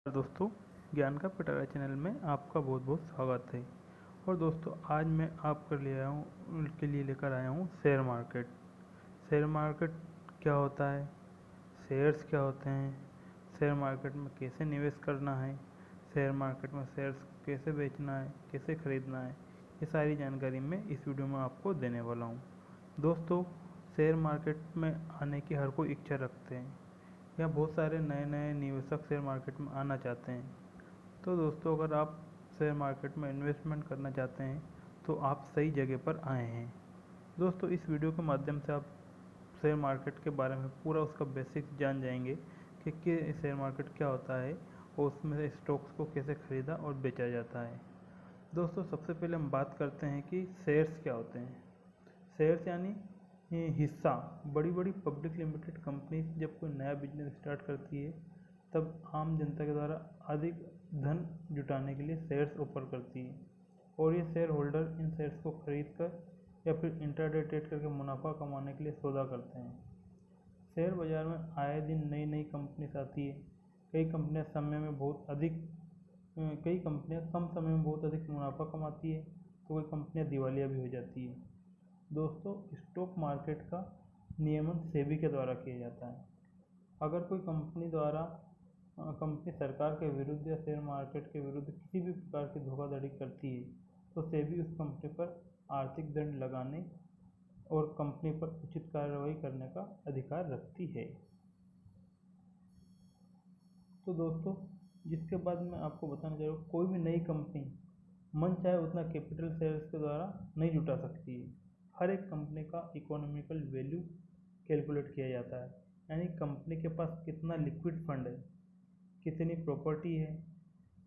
दोस्तों, ज्ञान का पिटारा चैनल में आपका बहुत बहुत स्वागत है। और दोस्तों, आज मैं आपके लिए लेकर आया हूँ शेयर मार्केट। शेयर मार्केट क्या होता है, शेयर्स क्या होते हैं, शेयर मार्केट में कैसे निवेश करना है, शेयर मार्केट में शेयर्स कैसे बेचना है, कैसे खरीदना है, ये सारी जानकारी मैं इस वीडियो में आपको देने वाला हूँ। दोस्तों, शेयर मार्केट में आने की हर कोई इच्छा रखते हैं या बहुत सारे नए नए निवेशक शेयर मार्केट में आना चाहते हैं। तो दोस्तों, अगर आप शेयर मार्केट में इन्वेस्टमेंट करना चाहते हैं तो आप सही जगह पर आए हैं। दोस्तों, इस वीडियो के माध्यम से आप शेयर मार्केट के बारे में पूरा उसका बेसिक्स जान जाएंगे कि शेयर मार्केट क्या होता है और उसमें से स्टॉक्स को कैसे खरीदा और बेचा जाता है। दोस्तों, सबसे पहले हम बात करते हैं कि शेयर्स क्या होते हैं। शेयर्स यानी हिस्सा। बड़ी बड़ी पब्लिक लिमिटेड कंपनी जब कोई नया बिजनेस स्टार्ट करती है तब आम जनता के द्वारा अधिक धन जुटाने के लिए शेयर्स ऑफर करती है और ये शेयर होल्डर इन शेयर्स को खरीद कर या फिर इंट्राडे ट्रेड करके मुनाफा कमाने के लिए सौदा करते हैं। शेयर बाजार में आए दिन नई नई कंपनीज आती है। कई कंपनियां कम समय में बहुत अधिक मुनाफा कमाती है तो कोई कंपनियां दिवालिया भी हो जाती है। दोस्तों, स्टॉक मार्केट का नियमन सेबी के द्वारा किया जाता है। अगर कोई कंपनी सरकार के विरुद्ध या शेयर मार्केट के विरुद्ध किसी भी प्रकार की धोखाधड़ी करती है तो सेबी उस कंपनी पर आर्थिक दंड लगाने और कंपनी पर उचित कार्रवाई करने का अधिकार रखती है। तो दोस्तों, जिसके बाद मैं आपको बताना चाह रहा हूँ, कोई भी नई कंपनी मन चाहे उतना कैपिटल शेयर्स के द्वारा नहीं जुटा सकती है। हर एक कंपनी का इकोनॉमिकल वैल्यू कैलकुलेट किया जाता है, यानी कंपनी के पास कितना लिक्विड फंड है, कितनी प्रॉपर्टी है,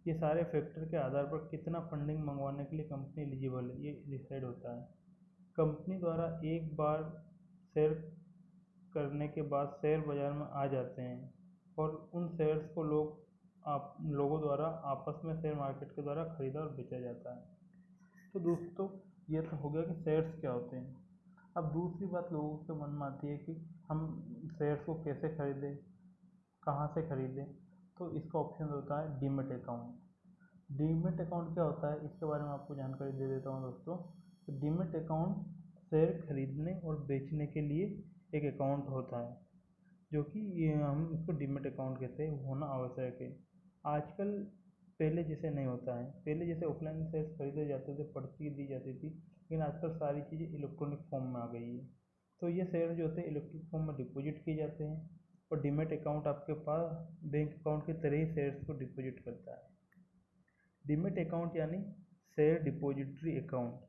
ये सारे फैक्टर के आधार पर कितना फंडिंग मंगवाने के लिए कंपनी एलिजिबल है, ये डिसाइड होता है। कंपनी द्वारा एक बार शेयर करने के बाद शेयर बाजार में आ जाते हैं और उन शेयर्स को लोगों द्वारा आपस में शेयर मार्केट के द्वारा खरीदा और बेचा जाता है। तो दोस्तों, ये तो हो गया कि शेयर्स क्या होते हैं। अब दूसरी बात लोगों के मन में आती है कि हम शेयर्स को कैसे खरीदें, कहाँ से खरीदें। तो इसका ऑप्शन होता है डीमेट अकाउंट। डीमेट अकाउंट क्या होता है, इसके बारे में आपको जानकारी दे देता हूँ दोस्तों। तो डीमेट अकाउंट शेयर खरीदने और बेचने के लिए एक अकाउंट होता है, जो कि ये हम इसको डीमेट अकाउंट कहते हैं, होना आवश्यक है। आजकल पहले जैसे नहीं होता है। पहले जैसे ऑफलाइन शेयर्स खरीदे जाते थे, पर्ची दी जाती थी, लेकिन आजकल सारी चीज़ें इलेक्ट्रॉनिक फॉर्म में आ गई है। तो ये शेयर जो होते हैं इलेक्ट्रॉनिक फॉर्म में डिपॉजिट किए जाते हैं और डीमेट अकाउंट आपके पास बैंक अकाउंट की तरह ही शेयर्स को डिपॉजिट करता है। डीमेट अकाउंट यानी शेयर डिपॉजिटरी अकाउंट।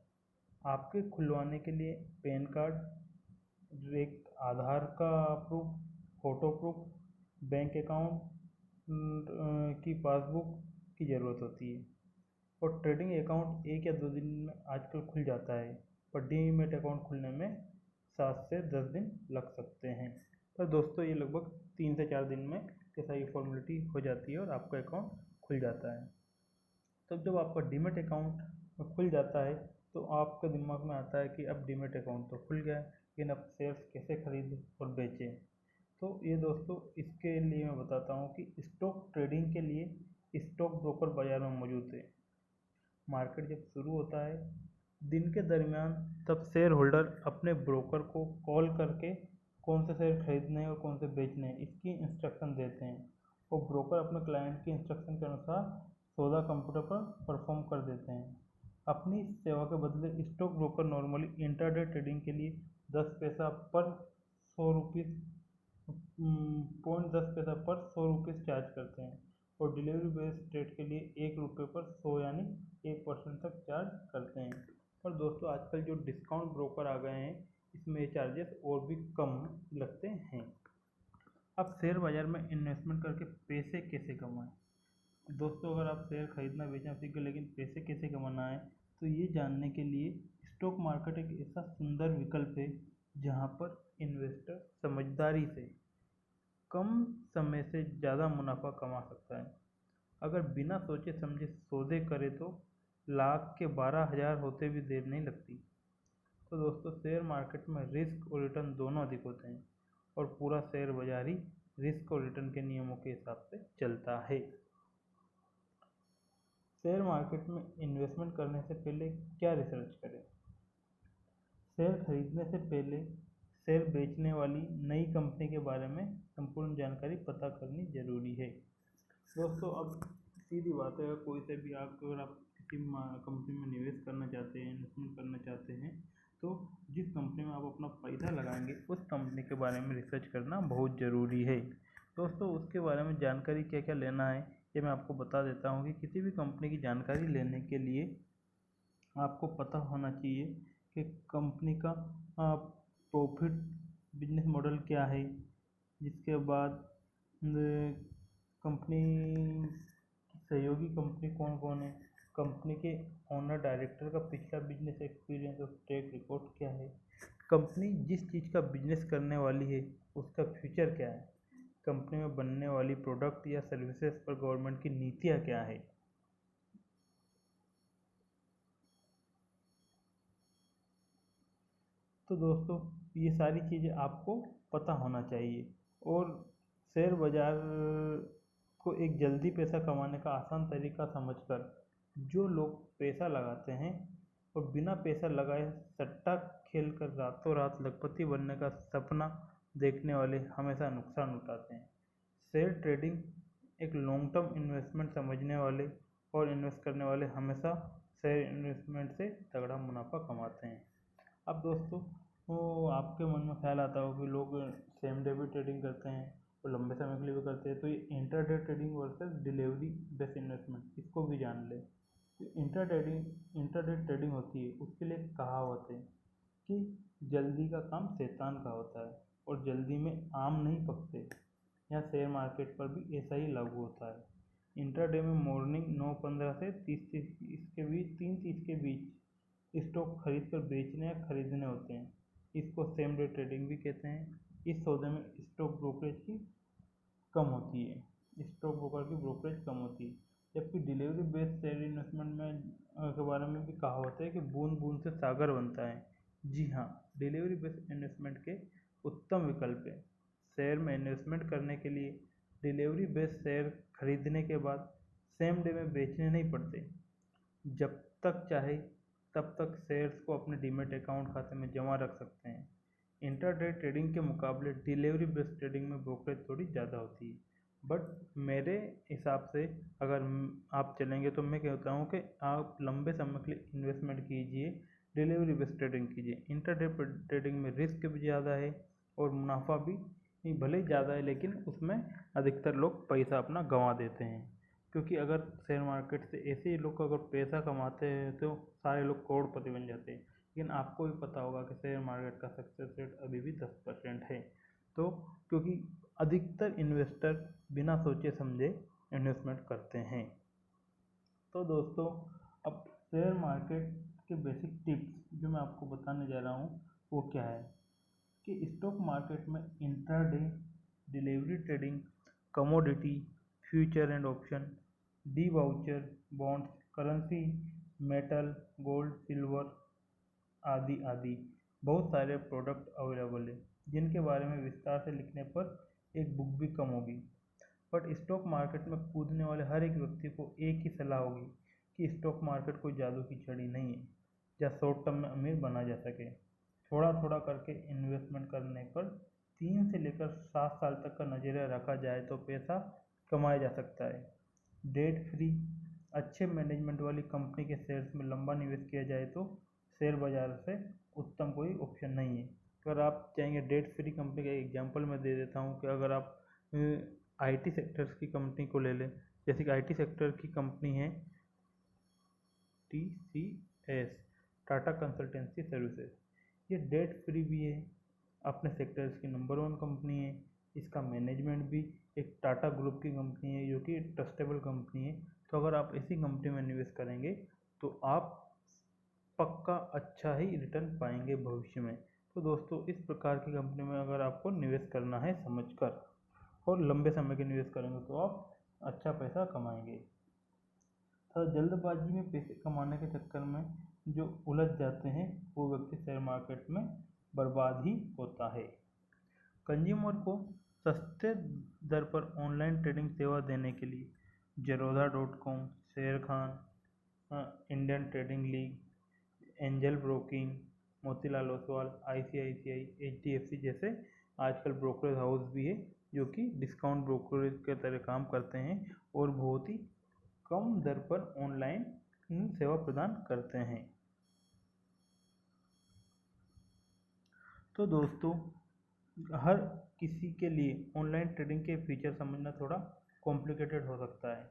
आपके खुलवाने के लिए पैन कार्ड, एक आधार का proof, photo proof, bank account की पासबुक की ज़रूरत होती है। और ट्रेडिंग अकाउंट 1 या 2 दिन में आजकल खुल जाता है, पर डीमैट अकाउंट खुलने में 7 से 10 दिन लग सकते हैं। पर दोस्तों, ये लगभग 3 से 4 दिन में ये सारी फॉर्मेलिटी हो जाती है और आपका अकाउंट खुल जाता है। तब जब आपका डीमैट अकाउंट खुल जाता है तो आपके दिमाग में आता है कि अब डीमैट अकाउंट तो खुल गया है, लेकिन अब शेयर्स कैसे खरीदें और बेचें। तो ये दोस्तों, इसके लिए मैं बताता हूँ कि स्टॉक ट्रेडिंग के लिए स्टॉक ब्रोकर बाजार में मौजूद है। मार्केट जब शुरू होता है दिन के दरमियान, तब शेयर होल्डर अपने ब्रोकर को कॉल करके कौन से शेयर खरीदने हैं और कौन से बेचने हैं इसकी इंस्ट्रक्शन देते हैं और ब्रोकर अपने क्लाइंट की इंस्ट्रक्शन के अनुसार सौदा कंप्यूटर पर परफॉर्म कर देते हैं। अपनी सेवा के बदले stock broker normally intraday trading के लिए 10 पैसा पर 100 रुपीज़ 0.10 पैसा पर 100 रुपीज़ चार्ज करते हैं और डिलीवरी बेस्ड ट्रेड के लिए 1 रुपये पर 100 यानी 1% तक चार्ज करते हैं। और दोस्तों, आजकल जो डिस्काउंट ब्रोकर आ गए हैं इसमें ये चार्जेस और भी कम लगते हैं। अब शेयर बाजार में इन्वेस्टमेंट करके पैसे कैसे कमाएं। दोस्तों, अगर आप शेयर खरीदना बेचना सीख गए लेकिन पैसे कैसे कमाना है, तो ये जानने के लिए स्टॉक मार्केट एक ऐसा सुंदर विकल्प है जहाँ पर इन्वेस्टर समझदारी से कम समय से ज़्यादा मुनाफा कमा सकता है। अगर बिना सोचे समझे सौदे करे तो लाख के 12,000 होते भी देर नहीं लगती। तो दोस्तों, शेयर मार्केट में रिस्क और रिटर्न दोनों अधिक होते हैं और पूरा शेयर बाजार ही रिस्क और रिटर्न के नियमों के हिसाब से चलता है। शेयर मार्केट में इन्वेस्टमेंट करने से पहले क्या रिसर्च करें? शेयर खरीदने से पहले शेयर बेचने वाली नई कंपनी के बारे में संपूर्ण जानकारी पता करनी जरूरी है। दोस्तों, अब सीधी बात है, अगर कोई से भी अगर आप किसी कंपनी में निवेश करना चाहते हैं, इन्वेस्टमेंट करना चाहते हैं, तो जिस कंपनी में आप अपना पैसा लगाएंगे उस कंपनी के बारे में रिसर्च करना बहुत ज़रूरी है। दोस्तों, उसके बारे में जानकारी क्या क्या लेना है ये मैं आपको बता देता हूँ कि किसी भी कंपनी की जानकारी लेने के लिए आपको पता होना चाहिए कि कंपनी का प्रॉफिट बिजनेस मॉडल क्या है। जिसके बाद कंपनी सहयोगी कंपनी कौन कौन है, कंपनी के ओनर डायरेक्टर का पिछला बिजनेस एक्सपीरियंस और ट्रैक रिकॉर्ड क्या है, कंपनी जिस चीज़ का बिजनेस करने वाली है उसका फ्यूचर क्या है, कंपनी में बनने वाली प्रोडक्ट या सर्विसेज पर गवर्नमेंट की नीतियाँ क्या है। तो दोस्तों, ये सारी चीज़ें आपको पता होना चाहिए। और शेयर बाज़ार को एक जल्दी पैसा कमाने का आसान तरीका समझकर जो लोग पैसा लगाते हैं और बिना पैसा लगाए सट्टा खेलकर रातों रात लखपति बनने का सपना देखने वाले हमेशा नुकसान उठाते हैं। शेयर ट्रेडिंग एक लॉन्ग टर्म इन्वेस्टमेंट समझने वाले और इन्वेस्ट करने वाले हमेशा शेयर इन्वेस्टमेंट से तगड़ा मुनाफा कमाते हैं। अब दोस्तों, वो आपके मन में ख्याल आता हो कि लोग सेम डे भी ट्रेडिंग करते हैं और लंबे समय के लिए भी करते हैं, तो ये intraday trading versus delivery based investment, इसको भी जान ले। जो इंट्राडे ट्रेडिंग होती है उसके लिए एक कहावत है कि जल्दी का काम शैतान का होता है और जल्दी में आम नहीं पकते। यहाँ शेयर मार्केट पर भी ऐसा ही लागू होता है। इंट्राडे में मॉर्निंग 9:15 से 30 इसके बीच 3:30 के बीच स्टॉक खरीद कर बेचने या खरीदने होते हैं। इसको सेम डे ट्रेडिंग भी कहते हैं। इस सौदे में स्टॉक ब्रोकरेज की कम होती है, स्टॉक ब्रोकर की ब्रोकरेज कम होती है। जबकि डिलीवरी बेस्ड शेयर इन्वेस्टमेंट में के बारे में भी कहा होता है कि बूंद बूंद से सागर बनता है। जी हाँ, डिलीवरी बेस्ड इन्वेस्टमेंट के उत्तम विकल्प है। शेयर में इन्वेस्टमेंट करने के लिए डिलीवरी बेस्ड शेयर खरीदने के बाद सेम डे में बेचने नहीं पड़ते। जब तक चाहे तब तक शेयर्स को अपने डीमैट अकाउंट खाते में जमा रख सकते हैं। इंट्राडे ट्रेडिंग के मुकाबले डिलीवरी बेस्ड ट्रेडिंग में ब्रोकरेज थोड़ी ज़्यादा होती है, बट मेरे हिसाब से अगर आप चलेंगे तो मैं कहता हूँ कि आप लंबे समय के लिए इन्वेस्टमेंट कीजिए, डिलीवरी बेस्ड ट्रेडिंग कीजिए। इंट्राडे ट्रेडिंग में रिस्क भी ज़्यादा है और मुनाफा भी भले ही ज़्यादा है, लेकिन उसमें अधिकतर लोग पैसा अपना गंवा देते हैं। क्योंकि अगर शेयर मार्केट से ऐसे ही लोग अगर पैसा कमाते हैं तो सारे लोग करोड़पति बन जाते हैं। लेकिन आपको भी पता होगा कि शेयर मार्केट का सक्सेस रेट अभी भी 10% है। तो क्योंकि अधिकतर इन्वेस्टर बिना सोचे समझे इन्वेस्टमेंट करते हैं। तो दोस्तों, अब शेयर मार्केट के बेसिक टिप्स जो मैं आपको बताने जा रहा हूँ वो क्या है कि स्टॉक मार्केट में intraday, delivery trading, commodity, future and option, D voucher, bonds, currency, metal, gold, silver आदि आदि बहुत सारे प्रोडक्ट अवेलेबल है जिनके बारे में विस्तार से लिखने पर एक बुक भी कम होगी। बट स्टॉक मार्केट में कूदने वाले हर एक व्यक्ति को एक ही सलाह होगी कि स्टॉक मार्केट कोई जादू की छड़ी नहीं है जहाँ शॉर्ट टर्म में अमीर बना जा सके। थोड़ा थोड़ा करके इन्वेस्टमेंट करने पर 3 से लेकर 7 साल तक का नज़रिया रखा जाए तो पैसा कमाया जा सकता है। डेट फ्री अच्छे मैनेजमेंट वाली कंपनी के शेयर्स में लंबा निवेश किया जाए तो शेयर बाजार से उत्तम कोई ऑप्शन नहीं है। अगर आप चाहेंगे डेट फ्री कंपनी का एग्जांपल मैं दे देता हूँ कि अगर आप आईटी सेक्टर्स की कंपनी को ले लें, जैसे कि आईटी सेक्टर की कंपनी है TCS, टाटा कंसल्टेंसी सर्विसेज। ये डेट फ्री भी है, अपने सेक्टर्स की नंबर 1 कंपनी है। इसका मैनेजमेंट भी एक टाटा ग्रुप की कंपनी है जो कि ट्रस्टेबल कंपनी है। तो अगर आप इसी कंपनी में निवेश करेंगे तो आप पक्का अच्छा ही रिटर्न पाएंगे भविष्य में। तो दोस्तों, इस प्रकार की कंपनी में अगर आपको निवेश करना है समझकर और लंबे समय के निवेश करेंगे तो आप अच्छा पैसा कमाएंगे। तो जल्दबाजी में पैसे कमाने के चक्कर में जो उलझ जाते हैं वो व्यक्ति शेयर मार्केट में बर्बाद ही होता है। कंज्यूमर को सस्ते दर पर ऑनलाइन ट्रेडिंग सेवा देने के लिए Zerodha.com, शेर Khan, Indian trading league, angel broking, Motilal Oswal, ICICI, HDFC जैसे आजकल ब्रोकरेज हाउस भी है जो कि डिस्काउंट ब्रोकरेज के तरह काम करते हैं और बहुत ही कम दर पर ऑनलाइन सेवा प्रदान करते हैं। तो दोस्तों, हर किसी के लिए ऑनलाइन ट्रेडिंग के फीचर समझना थोड़ा कॉम्प्लिकेटेड हो सकता है,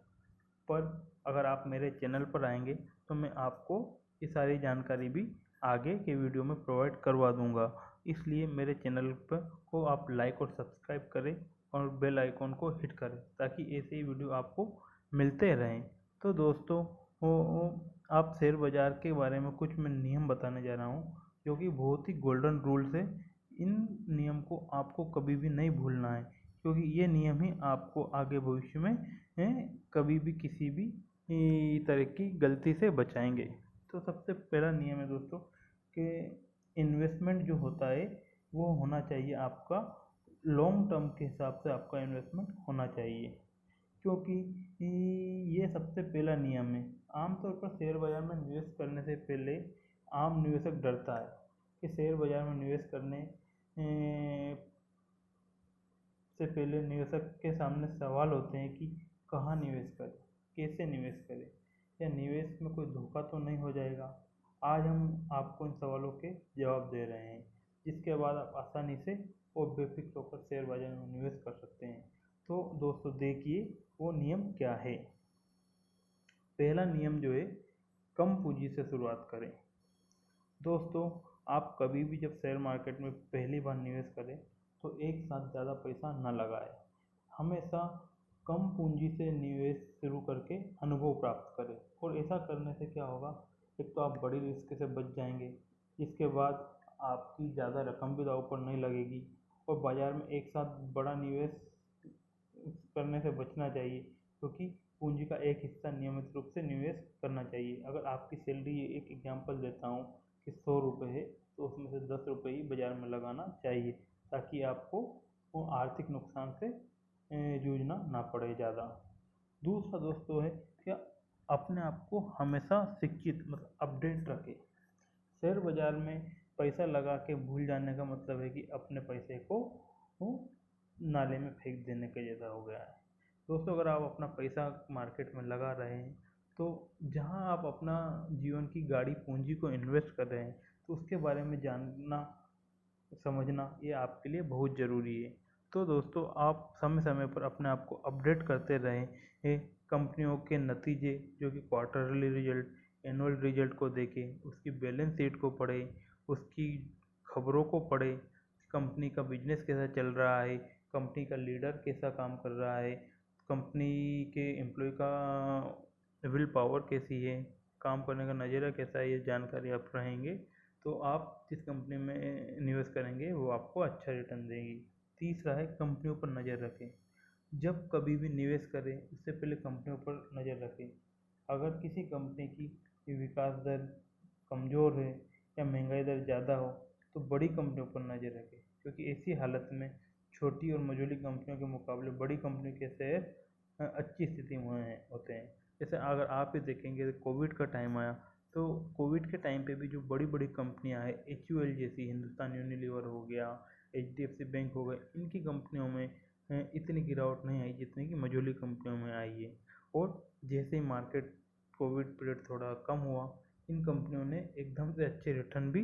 पर अगर आप मेरे चैनल पर आएंगे तो मैं आपको ये सारी जानकारी भी आगे के वीडियो में प्रोवाइड करवा दूंगा। इसलिए मेरे चैनल पर को आप लाइक और सब्सक्राइब करें और बेल आइकॉन को हिट करें ताकि ऐसे ही वीडियो आपको मिलते रहें। तो दोस्तों, आप शेयर बाज़ार के बारे में कुछ मैं नियम बताने जा रहा हूँ जो कि बहुत ही गोल्डन रूल्स है। इन नियम को आपको कभी भी नहीं भूलना है क्योंकि ये नियम ही आपको आगे भविष्य में कभी भी किसी भी तरह की गलती से बचाएंगे। तो सबसे पहला नियम है दोस्तों कि इन्वेस्टमेंट जो होता है वो होना चाहिए आपका लॉन्ग टर्म के हिसाब से आपका इन्वेस्टमेंट होना चाहिए, क्योंकि ये सबसे पहला नियम है। आमतौर पर शेयर बाजार में निवेश करने से पहले आम निवेशक डरता है कि शेयर बाजार में निवेश करने से पहले निवेशक के सामने सवाल होते हैं कि कहाँ निवेश करें, कैसे निवेश करें, या निवेश में कोई धोखा तो नहीं हो जाएगा। आज हम आपको इन सवालों के जवाब दे रहे हैं जिसके बाद आप आसानी से और बेफिक्र होकर शेयर बाजार में निवेश कर सकते हैं। तो दोस्तों देखिए वो नियम क्या है। पहला नियम जो है, कम पूंजी से शुरुआत करें। दोस्तों, आप कभी भी जब शेयर मार्केट में पहली बार निवेश करें तो एक साथ ज़्यादा पैसा न लगाएं। हमेशा कम पूंजी से निवेश शुरू करके अनुभव प्राप्त करें, और ऐसा करने से क्या होगा, एक तो आप बड़ी रिस्क से बच जाएंगे, इसके बाद आपकी ज़्यादा रकम भी दांव पर नहीं लगेगी, और बाज़ार में एक साथ बड़ा निवेश करने से बचना चाहिए क्योंकि पूंजी का एक हिस्सा नियमित रूप से निवेश करना चाहिए। अगर आपकी सैलरी, एक एग्जांपल देता हूँ कि 100 रुपये है तो उसमें से 10 रुपये ही बाज़ार में लगाना चाहिए ताकि आपको वो आर्थिक नुकसान से जूझना ना पड़े ज़्यादा। दूसरा दोस्तों है कि अपने आप को हमेशा शिक्षित मतलब अपडेट रखें। शेयर बाजार में पैसा लगा के भूल जाने का मतलब है कि अपने पैसे को नाले में फेंक देने के जैसा हो गया है। दोस्तों, अगर आप अपना पैसा मार्केट में लगा रहे हैं तो जहां आप अपना जीवन की गाड़ी पूंजी को इन्वेस्ट कर रहे हैं तो उसके बारे में जानना समझना ये आपके लिए बहुत ज़रूरी है। तो दोस्तों, आप समय समय पर अपने आप को अपडेट करते रहें। ये कंपनियों के नतीजे जो कि क्वार्टरली रिजल्ट, एनुअल रिजल्ट को देखें, उसकी बैलेंस शीट को पढ़ें, उसकी खबरों को पढ़ें, कंपनी का बिजनेस कैसा चल रहा है, कंपनी का लीडर कैसा काम कर रहा है, कंपनी के एम्प्लॉय का विल पावर कैसी है, काम करने का नज़रिया कैसा है, ये जानकारी आप रहेंगे तो आप जिस कंपनी में निवेश करेंगे वो आपको अच्छा रिटर्न देगी। तीसरा है, कंपनियों पर नज़र रखें। जब कभी भी निवेश करें उससे पहले कंपनियों पर नज़र रखें। अगर किसी कंपनी की विकास दर कमज़ोर है या महंगाई दर ज़्यादा हो तो बड़ी कंपनियों पर नज़र रखें, क्योंकि ऐसी हालत में छोटी और मझोली कंपनियों के मुकाबले बड़ी कंपनी के शेयर अच्छी स्थिति में होते हैं। जैसे अगर आप ही देखेंगे, कोविड का टाइम आया तो कोविड के टाइम पे भी जो बड़ी बड़ी कंपनियां हैं, HUL जैसी, हिंदुस्तान यूनिलीवर हो गया, HDFC बैंक हो गए, इनकी कंपनियों में इतनी गिरावट नहीं आई जितनी कि मझोली कंपनियों में आई है। और जैसे ही मार्केट कोविड पीरियड थोड़ा कम हुआ, इन कंपनियों ने एकदम से अच्छे रिटर्न भी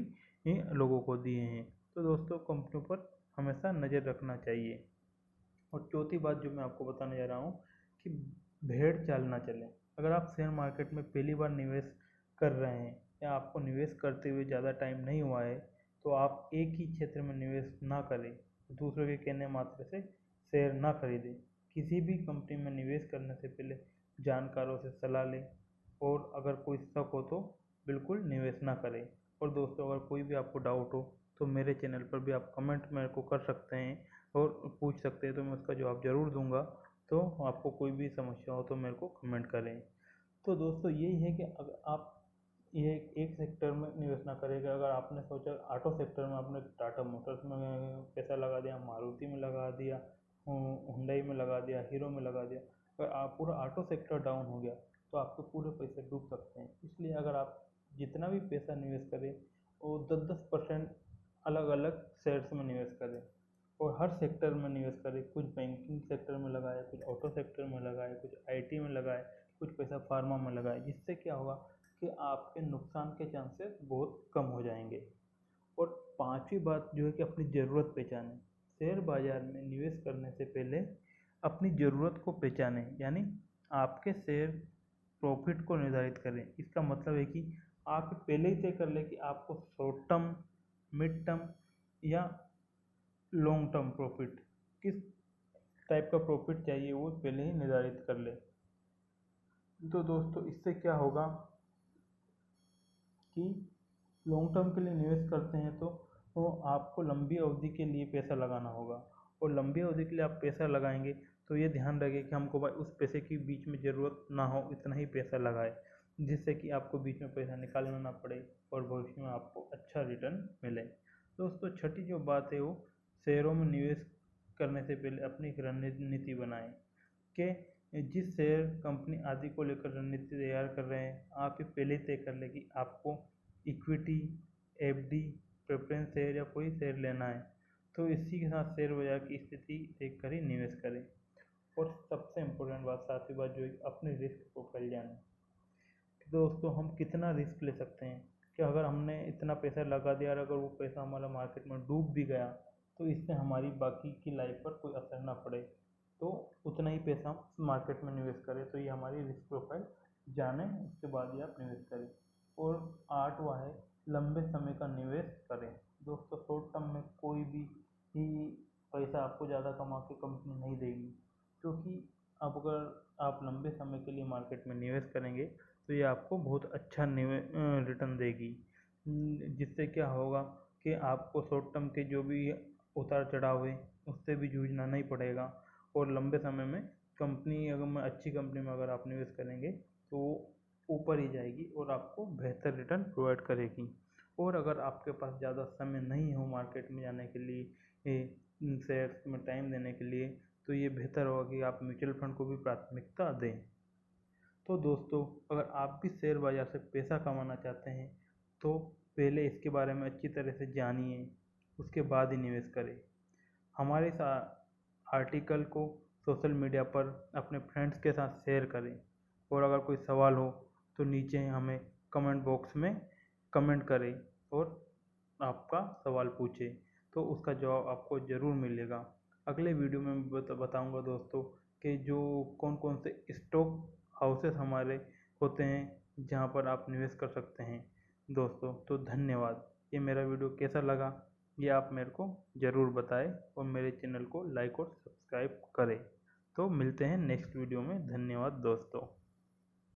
लोगों को दिए हैं। तो दोस्तों, कंपनियों पर हमेशा नज़र रखना चाहिए। और चौथी बात जो मैं आपको बताने जा रहा हूँ कि भेड़ चाल ना चले। अगर आप शेयर मार्केट में पहली बार निवेश कर रहे हैं या आपको निवेश करते हुए ज़्यादा टाइम नहीं हुआ है तो आप एक ही क्षेत्र में निवेश ना करें, दूसरों के कहने मात्र से शेयर ना खरीदें। किसी भी कंपनी में निवेश करने से पहले जानकारों से सलाह लें, और अगर कोई शक हो तो बिल्कुल निवेश ना करें। और दोस्तों, अगर कोई भी आपको डाउट हो तो मेरे चैनल पर भी आप कमेंट मेरे को कर सकते हैं और पूछ सकते हैं, तो मैं उसका जवाब ज़रूर दूंगा। तो आपको कोई भी समस्या हो तो मेरे को कमेंट करें। तो दोस्तों, यही है कि अगर आप ये एक सेक्टर में निवेश ना करेगा। अगर आपने सोचा ऑटो सेक्टर में, आपने टाटा मोटर्स में पैसा लगा दिया, मारुति में लगा दिया, हुंडई में लगा दिया, हीरो में लगा दिया, अगर आप पूरा ऑटो सेक्टर डाउन हो गया तो आपके पूरे पैसे डूब सकते हैं। इसलिए अगर आप जितना भी पैसा निवेश करें वो 10-10% अलग अलग शेयर्स में निवेश करें और हर सेक्टर में निवेश करें। कुछ बैंकिंग सेक्टर में लगाए, कुछ ऑटो सेक्टर में लगाए, कुछ आईटी में लगाए, कुछ पैसा फार्मा में लगाए। जिससे क्या होगा कि आपके नुकसान के चांसेस बहुत कम हो जाएंगे। और पांचवी बात जो है कि अपनी ज़रूरत पहचानें। शेयर बाजार में निवेश करने से पहले अपनी ज़रूरत को पहचानें, यानी आपके शेयर प्रॉफिट को निर्धारित करें। इसका मतलब है कि आप पहले ही तय कर लें कि आपको शॉर्ट टर्म, मिड टर्म या लॉन्ग टर्म प्रॉफिट, किस टाइप का प्रॉफिट चाहिए वो पहले ही निर्धारित कर ले। तो दोस्तों इससे क्या होगा कि लॉन्ग टर्म के लिए निवेश करते हैं तो आपको लंबी अवधि के लिए पैसा लगाना होगा। और लंबी अवधि के लिए आप पैसा लगाएंगे तो ये ध्यान रखें कि हमको भाई उस पैसे की बीच में ज़रूरत ना हो, इतना ही पैसा लगाए, जिससे कि आपको बीच में पैसा निकालना ना पड़े और भविष्य में आपको अच्छा रिटर्न मिले। दोस्तों छठी जो बात है वो शेयरों में निवेश करने से पहले अपनी एक रणनीति बनाएं कि जिस शेयर कंपनी आदि को लेकर रणनीति तैयार कर रहे हैं, आप ये पहले तय कर लें कि आपको इक्विटी, एफडी, प्रेफरेंस शेयर या कोई शेयर लेना है। तो इसी के साथ शेयर बाजार की स्थिति देख कर ही निवेश करें। और सबसे इम्पोर्टेंट बात, सातवीं बात जो है अपने रिस्क प्रोफाइल जानें। कि दोस्तों हम कितना रिस्क ले सकते हैं, कि अगर हमने इतना पैसा लगा दिया और अगर वो पैसा हमारा मार्केट में डूब भी गया तो इससे हमारी बाकी की लाइफ पर कोई असर ना पड़े, तो उतना ही पैसा हम मार्केट में निवेश करें। तो ये हमारी रिस्क प्रोफाइल जानें, उसके बाद ही आप निवेश करें। और आठवां है लंबे समय का निवेश करें। दोस्तों शॉर्ट टर्म में कोई भी ही पैसा आपको ज़्यादा कमा के कंपनी नहीं देगी, क्योंकि अब अगर आप लंबे समय के लिए मार्केट में निवेश करेंगे तो ये आपको बहुत अच्छा रिटर्न देगी। जिससे क्या होगा कि आपको शॉर्ट टर्म के जो भी उतार चढ़ाव है उससे भी जूझना नहीं पड़ेगा। और लंबे समय में कंपनी अगर मैं अच्छी कंपनी में अगर आप निवेश करेंगे तो ऊपर ही जाएगी और आपको बेहतर रिटर्न प्रोवाइड करेगी। और अगर आपके पास ज़्यादा समय नहीं हो मार्केट में जाने के लिए, शेयर्स में टाइम देने के लिए, तो ये बेहतर होगा कि आप म्यूचुअल फंड को भी प्राथमिकता दें। तो दोस्तों अगर आप भी शेयर बाजार से पैसा कमाना चाहते हैं तो पहले इसके बारे में अच्छी तरह से जानिए, उसके बाद ही निवेश करें। हमारे इस आर्टिकल को सोशल मीडिया पर अपने फ्रेंड्स के साथ शेयर करें। और अगर कोई सवाल हो तो नीचे हमें कमेंट बॉक्स में कमेंट करें और आपका सवाल पूछें, तो उसका जवाब आपको ज़रूर मिलेगा। अगले वीडियो में मैं बताऊंगा दोस्तों कि जो कौन कौन से स्टॉक हाउसेस हमारे होते हैं जहां पर आप निवेश कर सकते हैं। दोस्तों तो धन्यवाद। ये मेरा वीडियो कैसा लगा ये आप मेरे को ज़रूर बताएं और मेरे चैनल को लाइक और सब्सक्राइब करें। तो मिलते हैं नेक्स्ट वीडियो में। धन्यवाद दोस्तों।